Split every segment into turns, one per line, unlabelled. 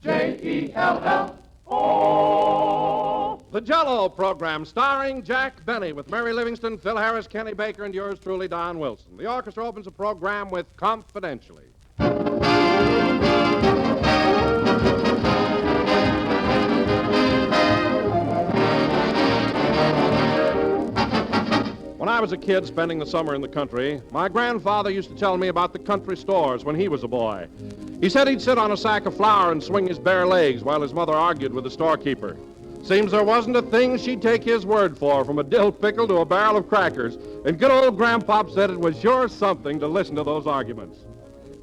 J-E-L-L-O. The Jell-O program starring Jack Benny with Mary Livingston, Phil Harris, Kenny Baker, and yours truly, Don Wilson. The orchestra opens the program with Confidentially. When I was a kid spending the summer in the country, my grandfather used to tell me about the country stores when he was a boy. He said he'd sit on a sack of flour and swing his bare legs while his mother argued with the storekeeper. Seems there wasn't a thing she'd take his word for, from a dill pickle to a barrel of crackers, and good old Grandpop said it was sure something to listen to those arguments.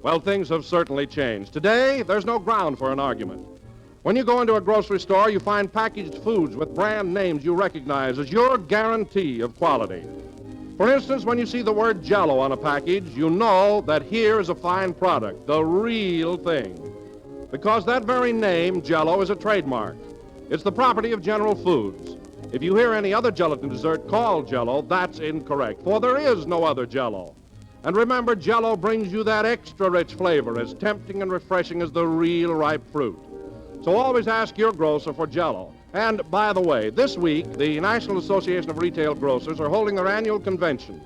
Well, things have certainly changed. Today, there's no ground for an argument. When you go into a grocery store, you find packaged foods with brand names you recognize as your guarantee of quality. For instance, when you see the word Jell-O on a package, you know that here is a fine product, the real thing. Because that very name, Jell-O, is a trademark. It's the property of General Foods. If you hear any other gelatin dessert called Jell-O, that's incorrect, for there is no other Jell-O. And remember, Jell-O brings you that extra rich flavor, as tempting and refreshing as the real ripe fruit. So always ask your grocer for Jell-O. And, by the way, this week, the National Association of Retail Grocers are holding their annual convention.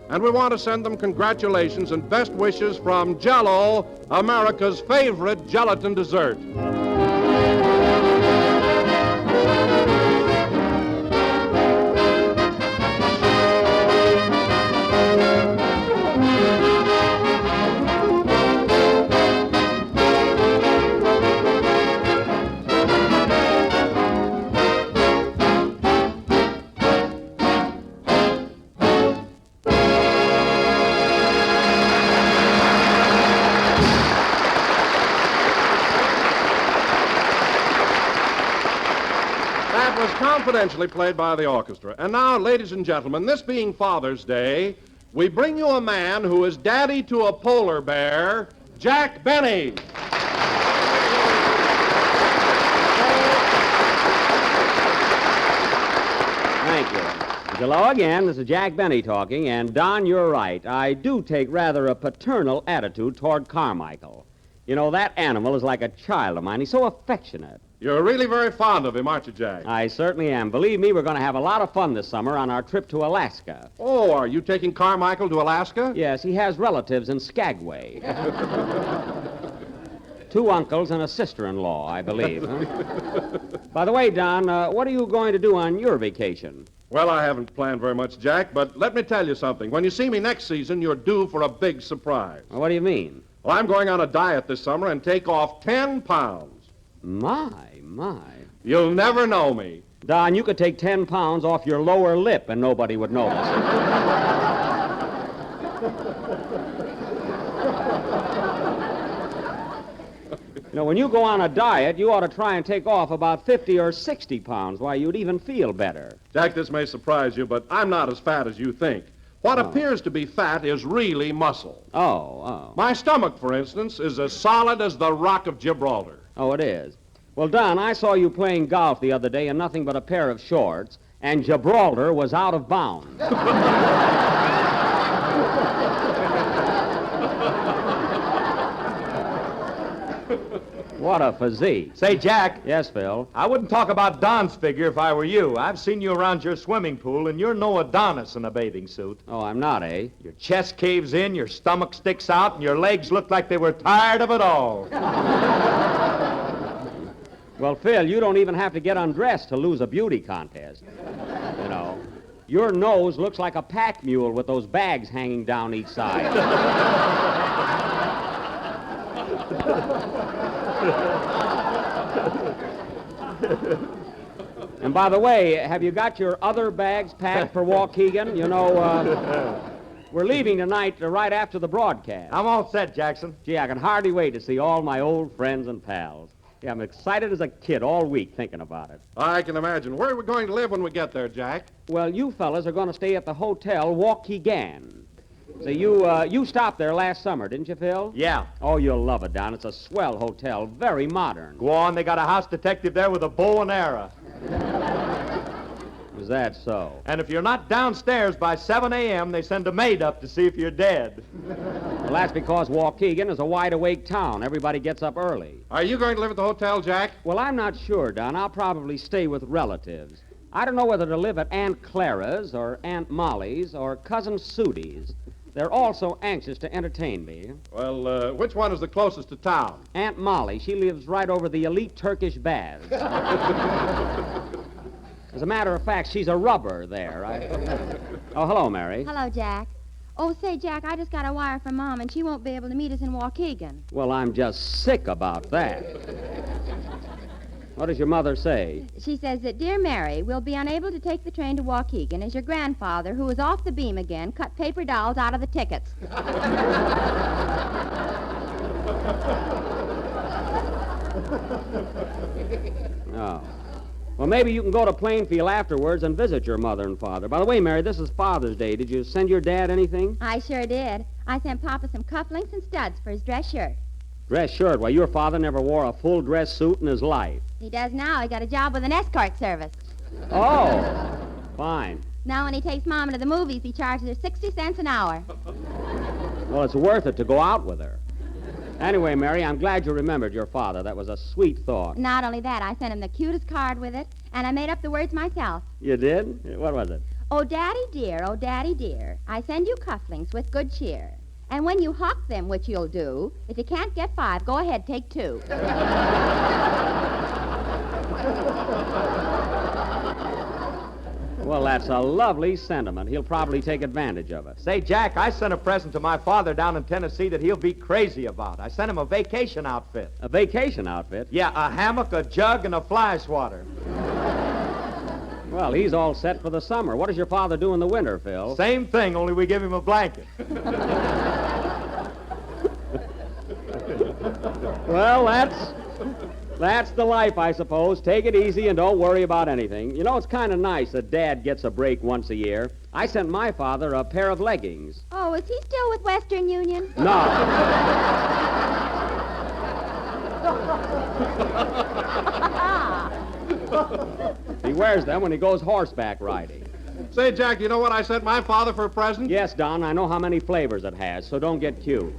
And we want to send them congratulations and best wishes from Jell-O, America's favorite gelatin dessert. Confidentially played by the orchestra. And now, ladies and gentlemen, this being Father's Day, we bring you a man who is daddy to a polar bear, Jack Benny.
Thank you. Hello again. This is Jack Benny talking, and Don, you're right. I do take rather a paternal attitude toward Carmichael. You know, that animal is like a child of mine. He's so affectionate.
You're really very fond of him, aren't you, Jack?
I certainly am. Believe me, we're going to have a lot of fun this summer on our trip to Alaska.
Oh, are you taking Carmichael to Alaska?
Yes, he has relatives in Skagway. 2 uncles and a sister-in-law, I believe. Huh? By the way, Don, what are you going to do on your vacation?
Well, I haven't planned very much, Jack, but let me tell you something. When you see me next season, you're due for a big surprise.
Well, what do you mean?
Well, I'm going on a diet this summer and take off 10 pounds.
My.
You'll never know me.
Don, you could take 10 pounds off your lower lip and nobody would notice. You know, when you go on a diet, you ought to try and take off about 50 or 60 pounds. Why, you'd even feel better.
Jack, this may surprise you, but I'm not as fat as you think. What appears to be fat is really muscle.
Oh.
My stomach, for instance, is as solid as the Rock of Gibraltar.
Oh, it is. Well, Don, I saw you playing golf the other day in nothing but a pair of shorts, and Gibraltar was out of bounds. What a physique.
Say, Jack.
Yes, Phil?
I wouldn't talk about Don's figure if I were you. I've seen you around your swimming pool, and you're no Adonis in a bathing suit.
Oh, I'm not, eh?
Your chest caves in, your stomach sticks out, and your legs look like they were tired of it all.
Well, Phil, you don't even have to get undressed to lose a beauty contest. You know, your nose looks like a pack mule with those bags hanging down each side. And by the way, have you got your other bags packed for Waukegan? You know, we're leaving tonight right after the broadcast.
I'm all set, Jackson.
Gee, I can hardly wait to see all my old friends and pals. Yeah, I'm excited as a kid all week thinking about it.
I can imagine. Where are we going to live when we get there, Jack?
Well, you fellas are going to stay at the Hotel Waukegan. See, you stopped there last summer, didn't you, Phil?
Yeah.
Oh, you'll love it, Don. It's a swell hotel, very modern.
Go on, they got a house detective there with a bow and arrow.
Is that so?
And if you're not downstairs by 7 a.m., they send a maid up to see if you're dead.
Well, that's because Waukegan is a wide-awake town. Everybody gets up early.
Are you going to live at the hotel, Jack?
Well, I'm not sure, Don. I'll probably stay with relatives. I don't know whether to live at Aunt Clara's or Aunt Molly's or Cousin Sudie's. They're all so anxious to entertain me.
Well, which one is the closest to town?
Aunt Molly, she lives right over the elite Turkish baths. As a matter of fact, she's a rubber there. Oh, hello, Mary.
Hello, Jack. Oh, say, Jack, I just got a wire from Mom, and she won't be able to meet us in Waukegan.
Well, I'm just sick about that. What does your mother say?
She says that, Dear Mary, we'll be unable to take the train to Waukegan as your grandfather, who is off the beam again, cut paper dolls out of the tickets.
Oh. Well, maybe you can go to Plainfield afterwards and visit your mother and father. By the way, Mary, this is Father's Day. Did you send your dad anything?
I sure did. I sent Papa some cufflinks and studs for his dress shirt.
Dress shirt? Why, your father never wore a full dress suit in his life.
He does now. He got a job with an escort service.
Oh, fine.
Now when he takes Mom to the movies, he charges her 60 cents an hour.
Well, it's worth it to go out with her. Anyway, Mary, I'm glad you remembered your father. That was a sweet thought.
Not only that, I sent him the cutest card with it, and I made up the words myself.
You did? What was it?
Oh, Daddy dear, I send you cufflinks with good cheer. And when you hawk them, which you'll do, if you can't get 5, go ahead, take 2.
Well, that's a lovely sentiment. He'll probably take advantage of it.
Say, Jack, I sent a present to my father down in Tennessee that he'll be crazy about. I sent him a vacation outfit.
A vacation outfit?
Yeah, a hammock, a jug, and a fly swatter.
Well, he's all set for the summer. What does your father do in the winter, Phil?
Same thing, only we give him a blanket.
Well, that's the life, I suppose. Take it easy and don't worry about anything. You know, it's kind of nice that Dad gets a break once a year. I sent my father a pair of leggings.
Oh, is he still with Western Union?
No. He wears them when he goes horseback riding.
Say, Jack, do you know what I sent my father for a present?
Yes, Don, I know how many flavors it has, so don't get cute.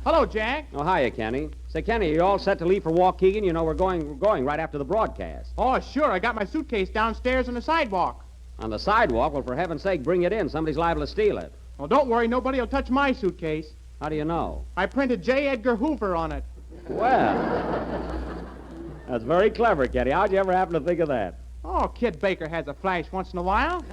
Hello, Jack.
Oh, hiya, Kenny. Say, Kenny, are you all set to leave for Waukegan? You know, we're going right after the broadcast.
Oh, sure. I got my suitcase downstairs on the sidewalk.
On the sidewalk? Well, for heaven's sake, bring it in. Somebody's liable to steal it.
Well, don't worry. Nobody will touch my suitcase.
How do you know?
I printed J. Edgar Hoover on it.
Well, that's very clever, Kenny. How'd you ever happen to think of that?
Oh, Kid Baker has a flash once in a while.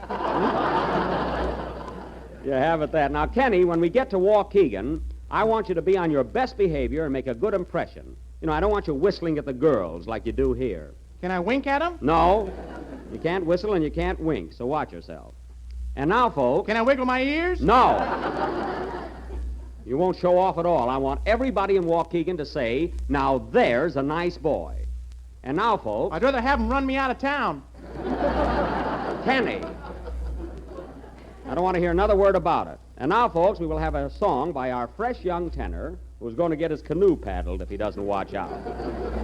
You have it that. Now, Kenny, when we get to Waukegan, I want you to be on your best behavior and make a good impression. You know, I don't want you whistling at the girls like you do here.
Can I wink at them?
No, you can't whistle and you can't wink, so watch yourself. And now, folks...
Can I wiggle my ears?
No. You won't show off at all. I want everybody in Waukegan to say, now there's a nice boy. And now, folks...
I'd rather have them run me out of town.
Kenny. I don't want to hear another word about it. And now, folks, we will have a song by our fresh young tenor who's going to get his canoe paddled if he doesn't watch out.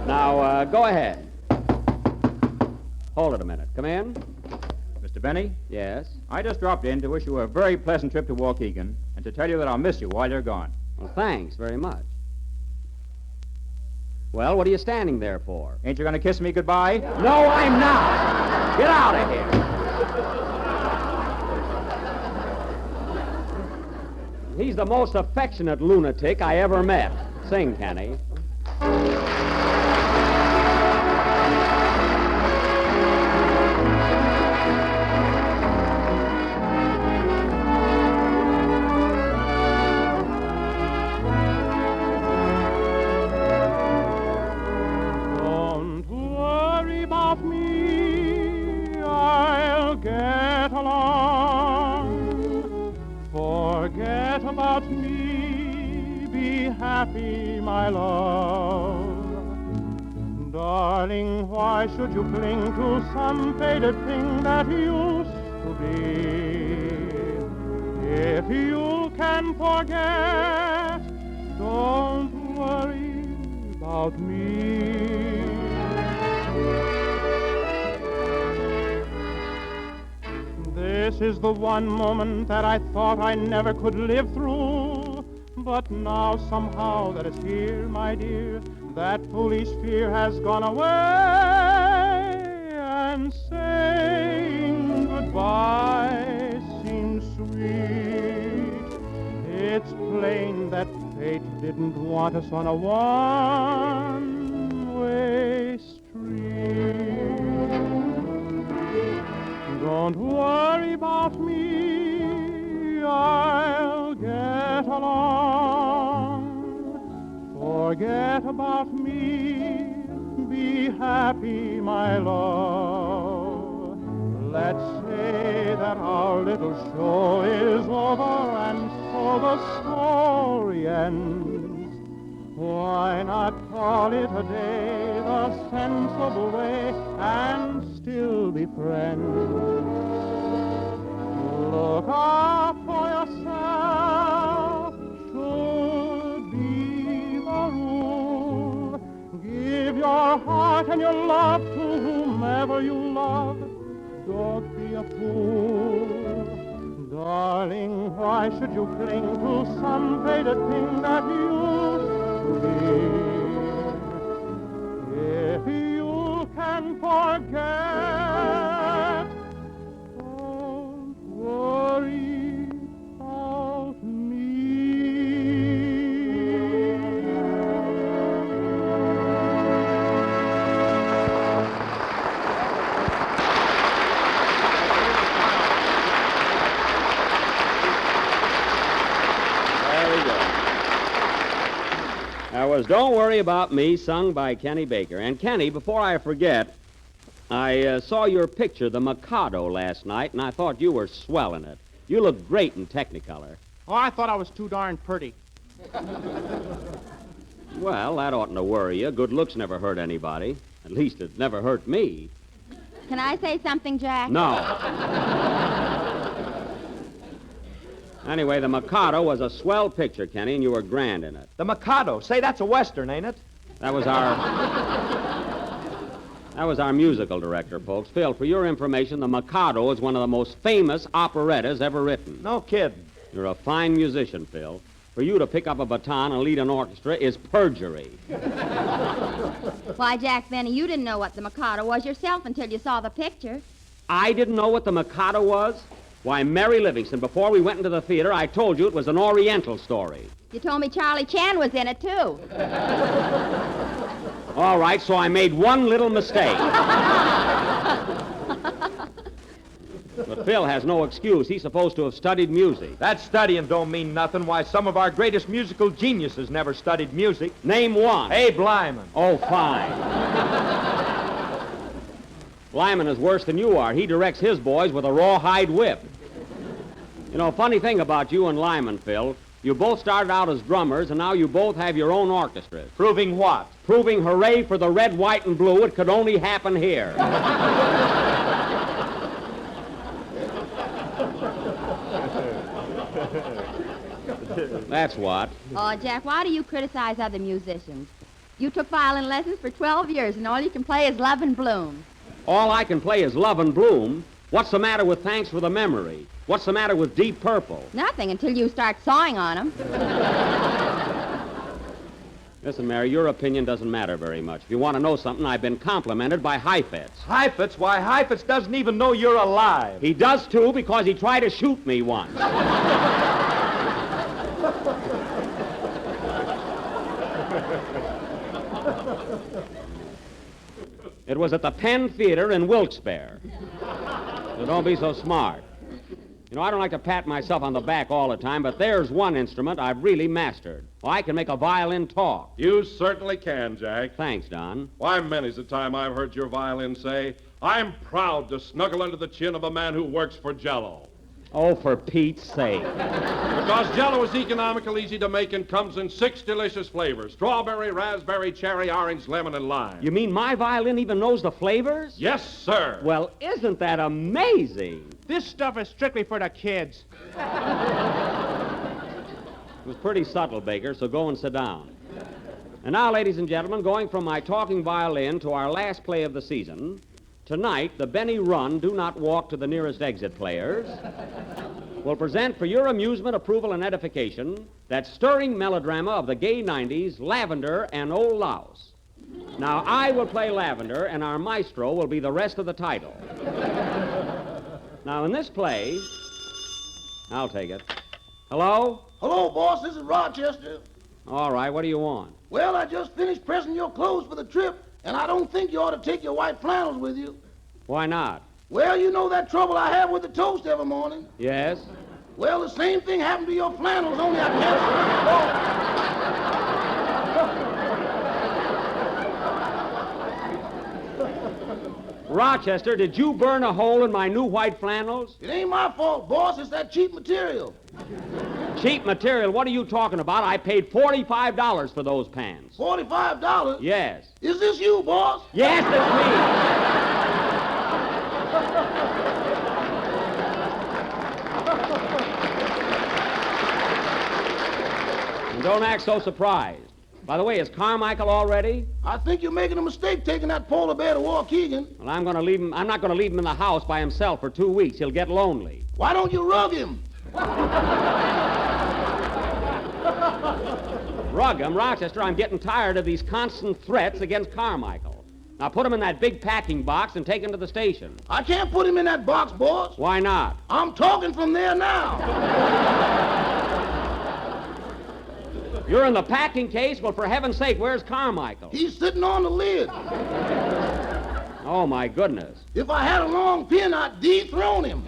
Now, go ahead. Hold it a minute. Come in.
Mr. Benny,
Yes?
I just dropped in to wish you a very pleasant trip to Waukegan and to tell you that I'll miss you while you're gone.
Well, thanks very much. Well, what are you standing there for?
Ain't you going to kiss me goodbye?
No, I'm not. Get out of here. He's the most affectionate lunatic I ever met. Sing, Kenny.
Don't worry about me. I'll get along. Forget about me. Be happy, my love. Darling, why should you cling to some faded thing that used to be? If you can forget, don't worry about me. This is the one moment that I thought I never could live through. But now somehow that it's here, my dear, that foolish fear has gone away. And saying goodbye seems sweet. It's plain that fate didn't want us on a one-way street. Don't worry about me, I'll get along. Forget about me, be happy, my love. Let's say that our little show is over and so the story ends. Why not call it a day the sensible way and still be friends? Look out for yourself should be the rule. Give your heart and your love to whomever you love. Don't be a fool. Darling, why should you cling to some faded thing that used to be? If you can forget, don't worry about me.
That was Don't Worry About Me, sung by Kenny Baker. And Kenny, before I forget, I saw your picture, the Mikado, last night, and I thought you were swell in it. You look great in Technicolor.
Oh, I thought I was too darn pretty.
Well, that oughtn't to worry you. Good looks never hurt anybody. At least it never hurt me.
Can I say something, Jack?
No. Anyway, the Mikado was a swell picture, Kenny, and you were grand in it.
The Mikado. Say, that's a Western, ain't it?
That was our musical director, folks. Phil, for your information, the Mikado is one of the most famous operettas ever written.
No kidding.
You're a fine musician, Phil. For you to pick up a baton and lead an orchestra is perjury.
Why, Jack Benny, you didn't know what the Mikado was yourself until you saw the picture.
I didn't know what the Mikado was? Why, Mary Livingston, before we went into the theater, I told you it was an Oriental story.
You told me Charlie Chan was in it, too.
All right, so I made one little mistake. But Phil has no excuse. He's supposed to have studied music.
That studying don't mean nothing. Why, some of our greatest musical geniuses never studied music.
Name one.
Abe Lyman.
Oh, fine. Lyman is worse than you are. He directs his boys with a rawhide whip. You know, funny thing about you and Lyman, Phil, you both started out as drummers, and now you both have your own orchestras.
Proving what?
Proving hooray for the red, white, and blue. It could only happen here. That's what.
Oh, Jack, why do you criticize other musicians? You took violin lessons for 12 years, and all you can play is Love and Bloom.
All I can play is Love and Bloom. What's the matter with Thanks for the Memory? What's the matter with Deep Purple?
Nothing until you start sawing on them.
Listen, Mary, your opinion doesn't matter very much. If you want to know something, I've been complimented by Heifetz.
Heifetz? Why, Heifetz doesn't even know you're alive.
He does, too, because he tried to shoot me once. It was at the Penn Theater in Wilkes-Barre. So don't be so smart. You know, I don't like to pat myself on the back all the time, but there's one instrument I've really mastered. Well, I can make a violin talk.
You certainly can, Jack.
Thanks, Don.
Why, many's the time I've heard your violin say, I'm proud to snuggle under the chin of a man who works for Jell-O.
Oh, for Pete's sake.
Because Jell-O is economical, easy to make, and comes in 6 delicious flavors. Strawberry, raspberry, cherry, orange, lemon, and lime.
You mean my violin even knows the flavors?
Yes, sir.
Well, isn't that amazing?
This stuff is strictly for the kids.
It was pretty subtle, Baker, so go and sit down. And now, ladies and gentlemen, going from my talking violin to our last play of the season, Tonight, the Benny Run Do Not Walk to the Nearest Exit players will present for your amusement, approval, and edification that stirring melodrama of the gay 90s, Lavender and Old Louse. Now, I will play Lavender, and our maestro will be the rest of the title. Now, in this play, I'll take it. Hello?
Hello, boss. This is Rochester.
All right, what do you want?
Well, I just finished pressing your clothes for the trip, and I don't think you ought to take your white flannels with you.
Why not?
Well, you know that trouble I have with the toast every morning.
Yes?
Well, the same thing happened to your flannels, only I can't.
Rochester, did you burn a hole in my new white flannels?
It ain't my fault, boss. It's that cheap material.
Cheap material? What are you talking about? I paid $45 for those pants.
$45?
Yes.
Is this you, boss?
Yes, it's me. And don't act so surprised. By the way, is Carmichael all ready?
I think you're making a mistake taking that polar bear to Waukegan.
Well, I'm not going to leave him in the house by himself for 2 weeks. He'll get lonely.
Why don't you rug him?
Rug him, Rochester. I'm getting tired of these constant threats against Carmichael. Now put him in that big packing box and take him to the station.
I can't put him in that box, boss.
Why not?
I'm talking from there now.
You're in the packing case? Well, for heaven's sake, where's Carmichael?
He's sitting on the lid.
Oh, my goodness.
If I had a long pin, I'd dethrone him.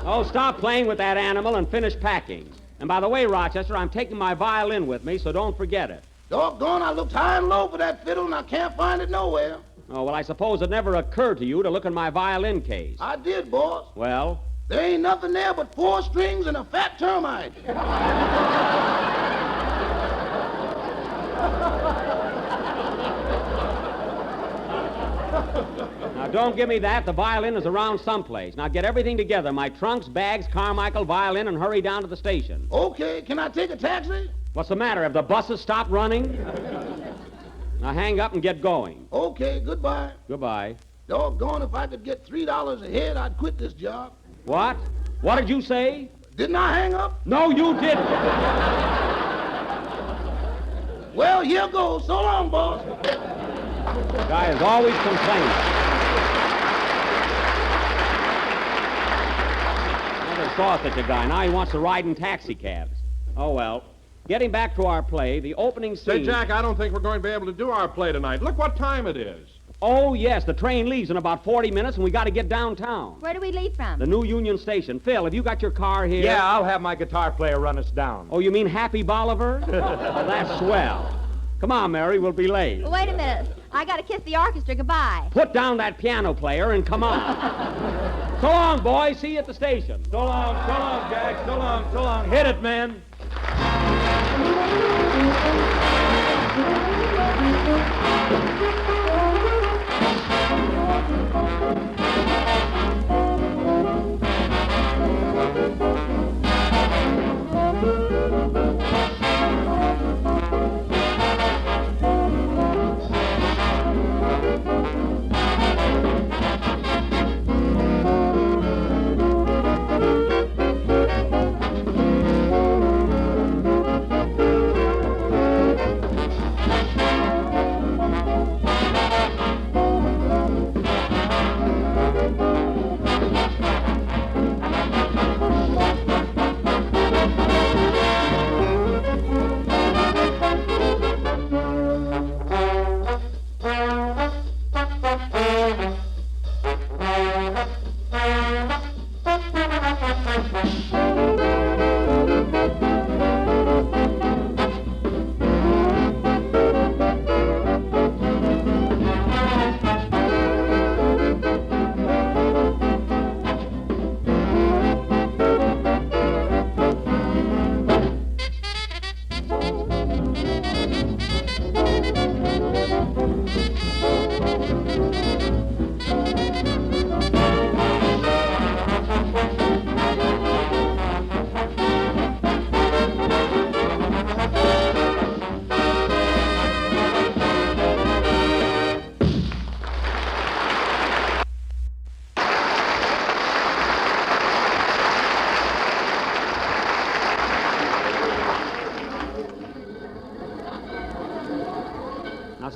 Oh, stop playing with that animal and finish packing. And by the way, Rochester, I'm taking my violin with me, so don't forget it.
Doggone, I looked high and low for that fiddle, and I can't find it nowhere.
Oh, well, I suppose it never occurred to you to look in my violin case.
I did, boss.
Well?
There ain't nothing there but 4 strings and a fat termite.
Now, don't give me that. The violin is around someplace. Now, get everything together. My trunks, bags, Carmichael, violin, and hurry down to the station.
Okay, can I take a taxi?
What's the matter? Have the buses stopped running? Now, hang up and get going.
Okay, goodbye.
Goodbye.
Doggone, if I could get $3 a head, I'd quit this job.
What? What did you say?
Didn't I hang up?
No, you didn't.
Well, here goes. So long, boss.
The guy is always complaining. Never saw such a guy. Now he wants to ride in taxi cabs. Oh, well. Getting back to our play, the opening scene...
Say, Jack, I don't think we're going to be able to do our play tonight. Look what time it is.
Oh, yes, the train leaves in about 40 minutes, and we got to get downtown.
Where do we leave from?
The new Union Station. Phil, have you got your car here?
Yeah, I'll have my guitar player run us down.
Oh, you mean Happy Bolivar? Oh, that's swell. Come on, Mary, we'll be late.
Wait a minute. I got to kiss the orchestra goodbye.
Put down that piano player and come on. So long, boys. See you at the station.
So long, Jack. So long. Hit it, man.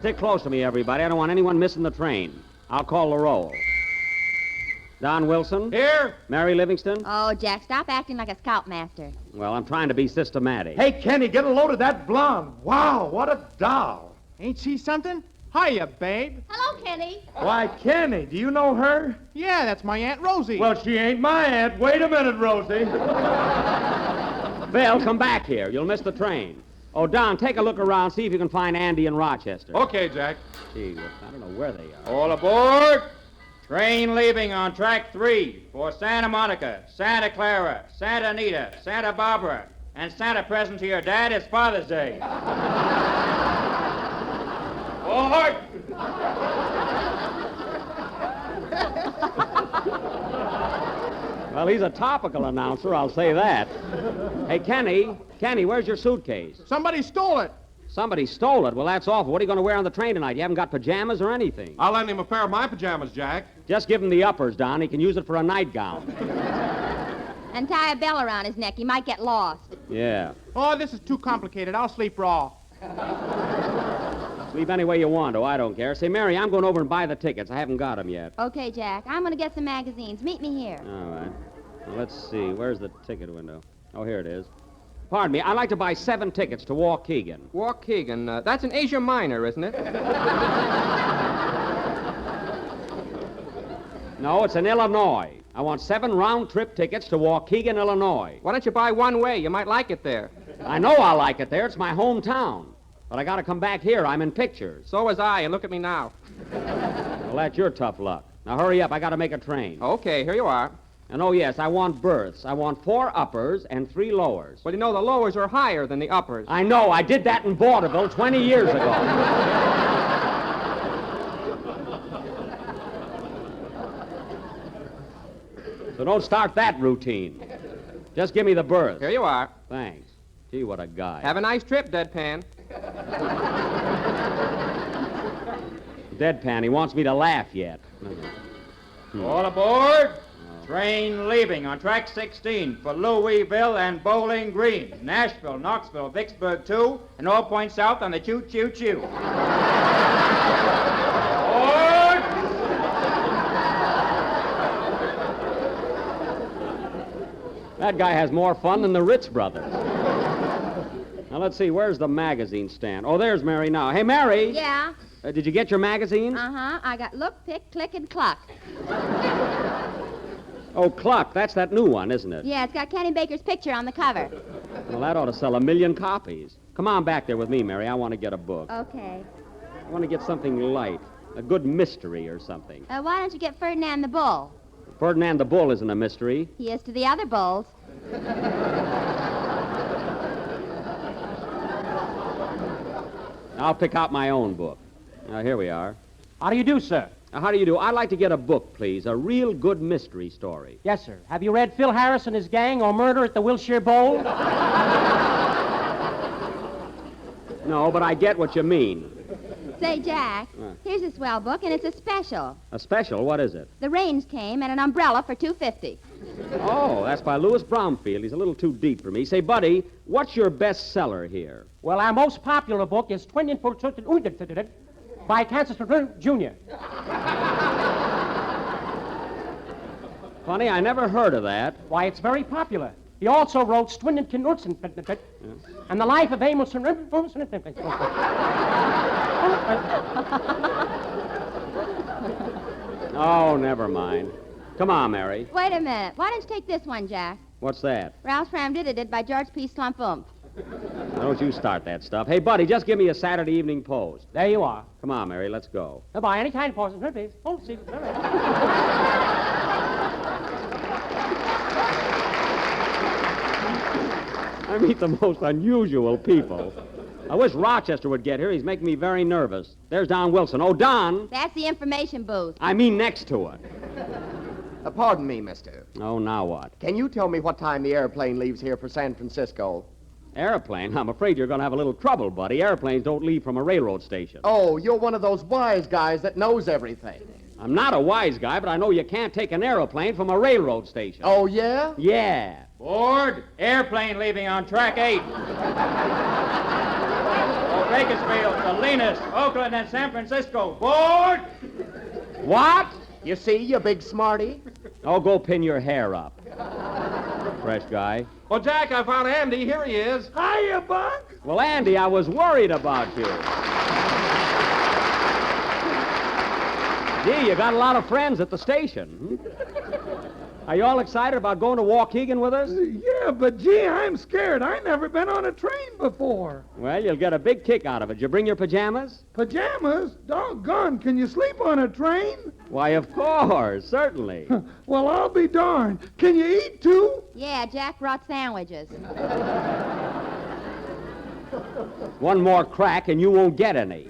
Stick close to me, everybody. I don't want anyone missing the train. I'll call the roll. Don Wilson?
Here.
Mary Livingston?
Oh, Jack, stop acting like a scoutmaster.
Well, I'm trying to be systematic.
Hey, Kenny, get a load of that blonde. Wow, what a doll.
Ain't she something? Hiya, babe.
Hello, Kenny.
Why, Kenny, do you know her?
Yeah, that's my Aunt Rosie.
Well, she ain't my aunt. Wait a minute, Rosie.
Bill, come back here. You'll miss the train. Oh, Don, take a look around, see if you can find Andy in Rochester.
Okay, Jack.
Gee, I don't know where they are.
All aboard. Train leaving on track 3 for Santa Monica, Santa Clara, Santa Anita, Santa Barbara, and Santa present to your dad is Father's Day. Aboard!
Well, he's a topical announcer, I'll say that. Hey, Kenny, where's your suitcase?
Somebody stole it.
Somebody stole it. Well, that's awful. What are you going to wear on the train tonight? You haven't got pajamas or anything.
I'll lend him a pair of my pajamas, Jack.
Just give him the uppers, Don. He can use it for a nightgown.
And tie a bell around his neck. He might get lost.
Yeah.
Oh, this is too complicated. I'll sleep raw.
Sleep any way you want, oh, I don't care. Say, Mary, I'm going over and buy the tickets. I haven't got them yet.
Okay, Jack. I'm going to get some magazines. Meet me here.
All right. Well, let's see. Where's the ticket window? Oh, here it is. Pardon me. I'd like to buy 7 tickets to Waukegan.
Waukegan, that's in Asia Minor, isn't it?
No, it's in Illinois. I want 7 round-trip tickets to Waukegan, Illinois.
Why don't you buy one way? You might like it there.
I know I'll like it there. It's my hometown. But I got to come back here. I'm in pictures.
So was I, and look at me now.
Well, that's your tough luck. Now, hurry up. I got to make a train.
Okay, here you are.
And, oh, yes, I want berths. I want 4 uppers and 3 lowers.
Well, you know, the lowers are higher than the uppers.
I know. I did that in vaudeville 20 years ago. So don't start that routine. Just give me the berth.
Here you are.
Thanks. Gee, what a guy.
Have a nice trip, Deadpan.
Deadpan, he wants me to laugh yet.
All aboard. Train leaving on track 16 for Louisville and Bowling Green, Nashville, Knoxville, Vicksburg 2, and all points south on the choo-choo-choo. Aboard!
That guy has more fun than the Ritz brothers. Now, let's see, where's the magazine stand? Oh, there's Mary now. Hey, Mary!
Yeah?
Did you get your magazines?
Uh-huh. I got Look, Pick, Click, and Cluck.
Oh, Cluck, that's that new one, isn't it?
Yeah, it's got Kenny Baker's picture on the cover.
Well, that ought to sell 1 million copies. Come on back there with me, Mary. I want to get a book.
Okay.
I want to get something light, a good mystery or something.
Why don't you get Ferdinand the Bull?
Ferdinand the Bull isn't a mystery.
He is to the other bulls.
I'll pick out my own book. Now, here we are.
How do you do, sir?
Now, how do you do? I'd like to get a book, please. A real good mystery story.
Yes, sir. Have you read Phil Harris and his gang or Murder at the Wilshire Bowl?
No, but I get what you mean.
Say, Jack, here's a swell book, and it's a special.
A special? What is it?
The rains came and an umbrella for $2.50.
Oh, that's by Louis Bromfield. He's a little too deep for me. Say, buddy, what's your best seller here?
Well, our most popular book is by Kansas Jr.
Funny, I never heard of that.
Why, it's very popular. He also wrote Swindon Knudsen and the Life of Amos.
Oh, never mind. Come on, Mary.
Wait a minute. Why don't you take this one, Jack?
What's that?
Ralph Fram did it by George P. Slumpump.
Now, don't you start that stuff. Hey, buddy, just give me a Saturday Evening Post.
There you are.
Come on, Mary, let's go.
Goodbye. Any kind of post. Please. Hold, see.
I meet the most unusual people. I wish Rochester would get here. He's making me very nervous. There's Don Wilson. Oh, Don.
That's the information booth.
I mean next to it.
Pardon me, mister.
Oh, now what?
Can you tell me what time the airplane leaves here for San Francisco?
Airplane? I'm afraid you're going to have a little trouble, buddy. Airplanes don't leave from a railroad station.
Oh, you're one of those wise guys that knows everything.
I'm not a wise guy, but I know you can't take an airplane from a railroad station.
Oh, yeah?
Yeah.
Board, airplane leaving on track 8. Bakersfield, Salinas, Oakland, and San Francisco. Board!
What?
You see, you big smarty?
Oh, go pin your hair up. Fresh guy.
Well, Jack, I found Andy. Here he is.
Hiya, Buck.
Well, Andy, I was worried about you. Gee, you got a lot of friends at the station. Are you all excited about going to Waukegan with us?
Yeah, but gee, I'm scared. I never been on a train before.
Well, you'll get a big kick out of it. Did you bring your pajamas?
Pajamas? Doggone, can you sleep on a train?
Why, of course, certainly.
Well, I'll be darned. Can you eat, too?
Yeah, Jack brought sandwiches.
One more crack and you won't get any.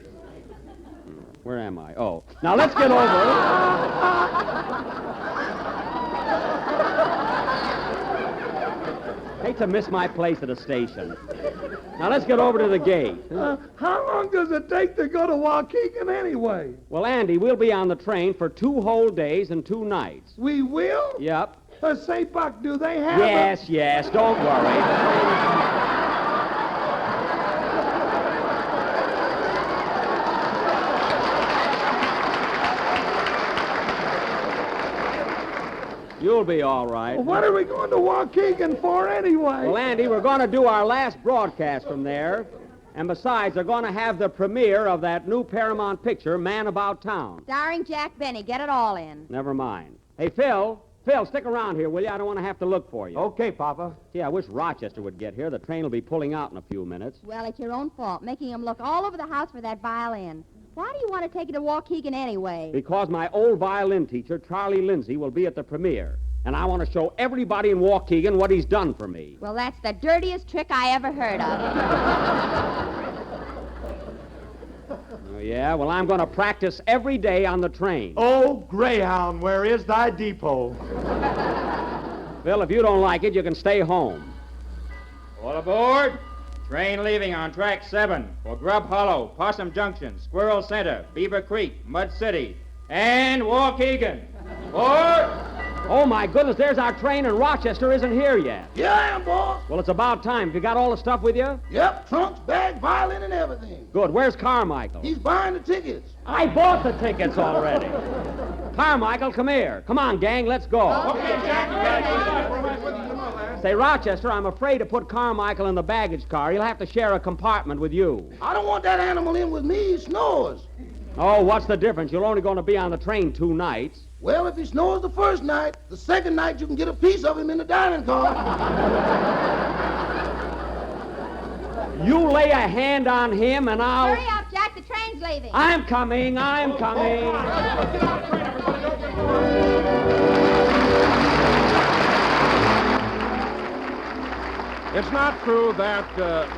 Where am I? Oh. Now let's get over. Hate to miss my place at a station. Now let's get over to the gate.
How long does it take to go to Waukegan anyway?
Well, Andy, we'll be on the train for 2 whole days and 2 nights.
We will?
Yep.
Say, Buck, do they have
Yes, don't worry. You'll be all right.
Well, what are we going to Waukegan for anyway?
Well, Andy, we're going to do our last broadcast from there. And besides, they're going to have the premiere of that new Paramount picture, Man About Town.
Starring Jack Benny. Get it all in.
Never mind. Hey, Phil, stick around here, will you? I don't want to have to look for you.
Okay, Papa.
Gee, I wish Rochester would get here. The train will be pulling out in a few minutes.
Well, it's your own fault, making him look all over the house for that violin. Why do you want to take it to Waukegan anyway?
Because my old violin teacher, Charlie Lindsay, will be at the premiere. And I want to show everybody in Waukegan what he's done for me.
Well, that's the dirtiest trick I ever heard of.
Oh, yeah? Well, I'm going to practice every day on the train.
Oh, Greyhound, where is thy depot?
Phil, if you don't like it, you can stay home.
All aboard. Train leaving on track 7 for Grub Hollow, Possum Junction, Squirrel Center, Beaver Creek, Mud City, and Waukegan. Board!
Oh, my goodness, there's our train, and Rochester isn't here yet.
Yeah, I am, boss.
Well, it's about time. Have you got all the stuff with you?
Yep, trunks, bag, violin, and everything.
Good. Where's Carmichael?
He's buying the tickets.
I bought the tickets already. Carmichael, come here. Come on, gang, let's go.
Okay, Jack, you got it.
Say, Rochester, I'm afraid to put Carmichael in the baggage car. He'll have to share a compartment with you.
I don't want that animal in with me. He snores.
Oh, what's the difference? You're only going to be on the train 2 nights.
Well, if he snores the first night, the second night you can get a piece of him in the dining car.
You lay a hand on him and I'll...
Hurry up, Jack. The train's leaving.
I'm coming.
It's not true that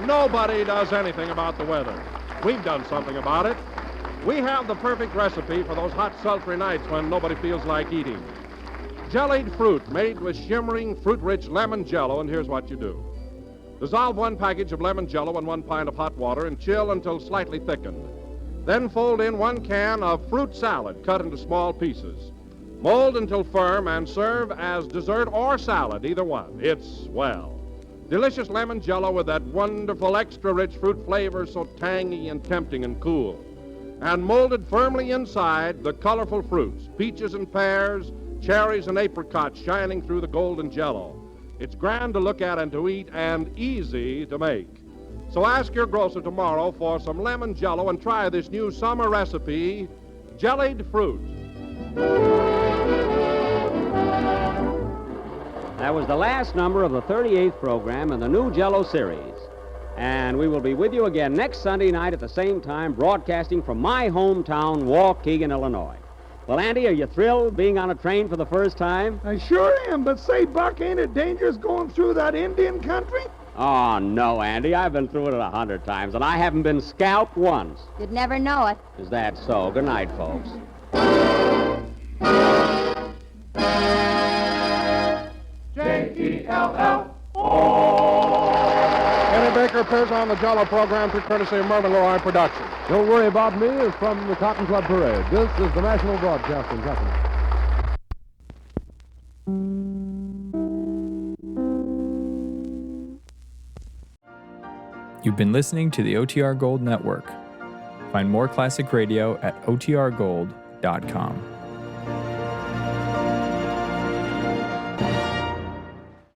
nobody does anything about the weather. We've done something about it. We have the perfect recipe for those hot, sultry nights when nobody feels like eating. Jellied fruit made with shimmering, fruit-rich lemon jello, and here's what you do. Dissolve 1 package of lemon jello in 1 pint of hot water and chill until slightly thickened. Then fold in 1 can of fruit salad cut into small pieces. Mold until firm and serve as dessert or salad, either one. It's, well, delicious lemon jello with that wonderful extra-rich fruit flavor so tangy and tempting and cool. And molded firmly inside the colorful fruits, peaches and pears, cherries and apricots shining through the golden jello. It's grand to look at and to eat and easy to make. So ask your grocer tomorrow for some lemon jello and try this new summer recipe, jellied fruit.
That was the last number of the 38th program in the new Jello series. And we will be with you again next Sunday night at the same time, broadcasting from my hometown, Waukegan, Illinois. Well, Andy, are you thrilled being on a train for the first time?
I sure am, but say, Buck, ain't it dangerous going through that Indian country?
Oh, no, Andy. I've been through it 100 times, and I haven't been scalped once.
You'd never know it.
Is that so? Good night, folks.
Kenny Baker appears on the Jello program through courtesy of Mervyn LeRoy Productions.
Don't Worry About Me is from the Cotton Club Parade. This is the National Broadcasting Company.
You've been listening to the OTR Gold Network. Find more classic radio at otrgold.com.